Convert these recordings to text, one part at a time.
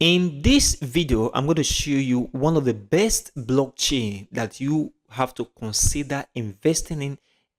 In this video, I'm going to show you one of the best blockchain that you have to consider investing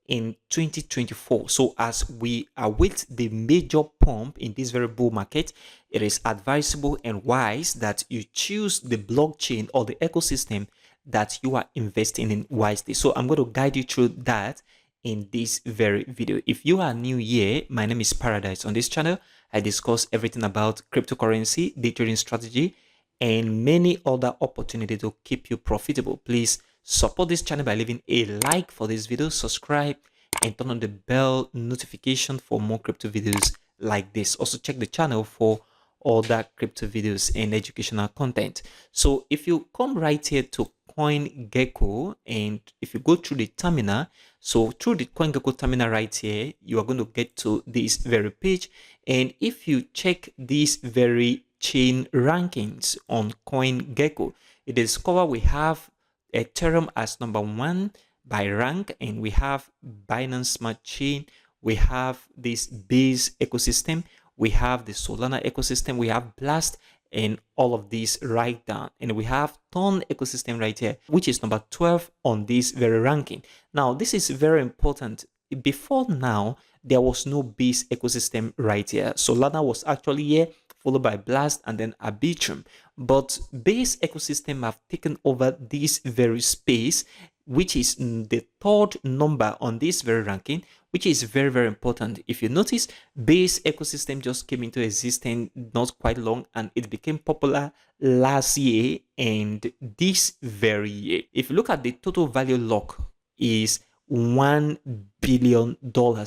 in 2024. So as we await the major pump in this very bull market, it is advisable and wise that you choose the blockchain or the ecosystem that you are investing in wisely. So I'm going to guide you through that in this very video. If you are new here, my name is Paradise. On this channel, I discuss everything about cryptocurrency, day trading strategy, and many other opportunities to keep you profitable. Please support this channel by leaving a like for this video, subscribe, and turn on the bell notification for more crypto videos like this. Also check the channel for other crypto videos and educational content. So if you come right here to CoinGecko, and if you go through the terminal, so through the CoinGecko terminal right here, you are going to get to this very page. And if you check these very chain rankings on CoinGecko, you discover we have Ethereum as #1 by rank, and we have Binance Smart Chain, we have this Base ecosystem, we have the Solana ecosystem, we have Blast, and all of these right down. And we have Ton ecosystem right here, which is number 12 on this very ranking. Now, this is very important. Before now, there was no Base ecosystem right here. Solana was actually here, followed by Blast and then Arbitrum. But Base ecosystem have taken over this very space, which is the third number on this very ranking, which is very, very important. If you notice, Base ecosystem just came into existence not quite long, and it became popular last year and this very year. If you look at the total value lock is $1 billion.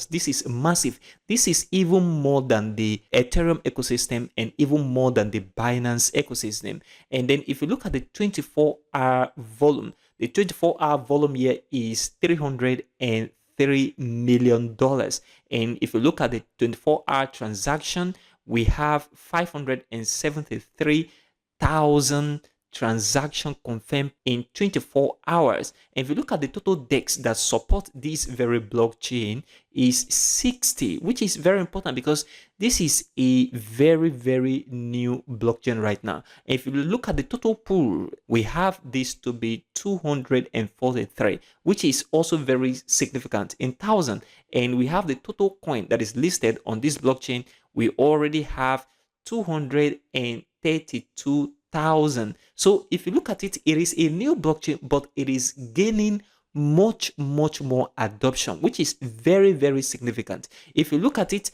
This is massive. This is even more than the Ethereum ecosystem and even more than the Binance ecosystem. And then if you look at the 24-hour volume, the 24-hour volume here is $303 million. And if you look at the 24-hour transaction, we have 573,000 transaction confirmed in 24 hours. And if you look at the total DEX that support this very blockchain is 60, which is very important because this is a very, very new blockchain right now. And if you look at the total pool, we have this to be 243, which is also very significant in thousand. And we have the total coin that is listed on this blockchain. We already have 232,000. So if you look at it, it is a new blockchain, but it is gaining much more adoption, which is very, very significant. If you look at it,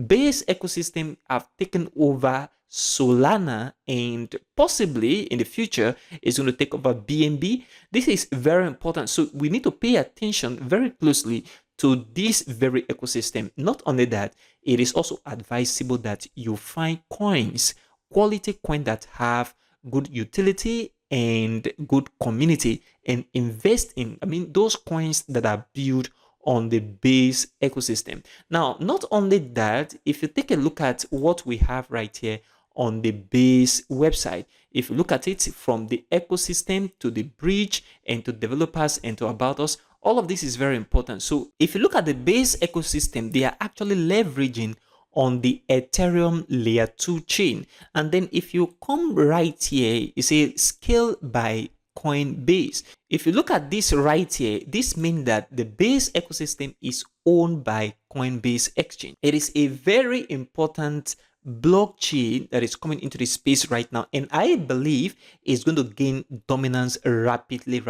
Base ecosystem have taken over Solana, and possibly in the future is going to take over BNB. This is very important. So we need to pay attention very closely to this very ecosystem. Not only that, it is also advisable that you find coins, quality coin that have good utility and good community, and invest in, those coins that are built on the Base ecosystem. Now, not only that, if you take a look at what we have right here on the Base website, if you look at it from the ecosystem to the bridge and to developers and to about us, all of this is very important. So if you look at the Base ecosystem, they are actually leveraging on the Ethereum layer 2 chain. And then if you come right here, you see scale by Coinbase. If you look at this right here, this means that the Base ecosystem is owned by Coinbase exchange. It is a very important blockchain that is coming into the space right now, and I believe it's going to gain dominance rapidly,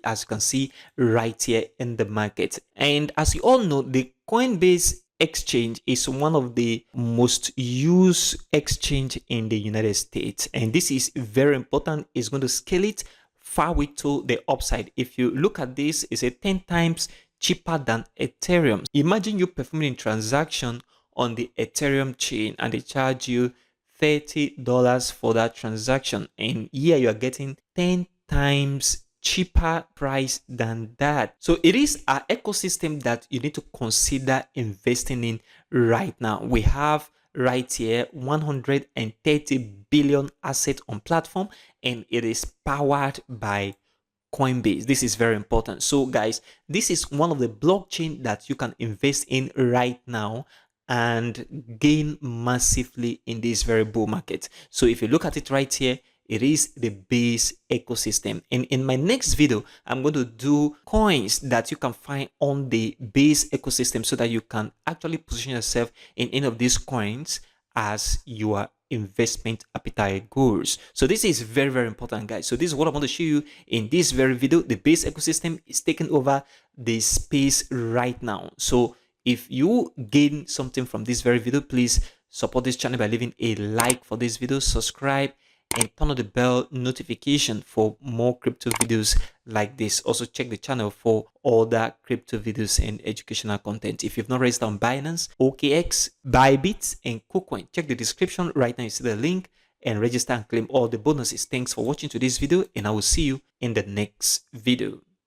as you can see right here in the market. And as you all know, the Coinbase exchange is one of the most used exchange in the United States, and this is very important. It's going to scale it far way to the upside. If you look at this, it's a 10 times cheaper than Ethereum. Imagine you performing a transaction on the Ethereum chain and they charge you $30 for that transaction, and here you are getting 10 times cheaper price than that. So it is an ecosystem that you need to consider investing in right now. We have right here 130 billion assets on platform, and it is powered by Coinbase. This is very important. So guys, this is one of the blockchain that you can invest in right now, and gain massively in this very bull market. So if you look at it right here, it is the base ecosystem. And in my next video, I'm going to do coins that you can find on the base ecosystem so that you can actually position yourself in any of these coins as your investment appetite goals. So this is very, very important, guys. So this is what I want to show you in this very video. The base ecosystem is taking over the space right now. So if you gain something from this very video, please support this channel by leaving a like for this video, subscribe, and turn on the bell notification for more crypto videos like this. Also check the channel for other crypto videos and educational content. If you've not registered on Binance, OKX, Bybit, and KuCoin, check the description right now. You see the link and register and claim all the bonuses. Thanks for watching today's video, and I will see you in the next video.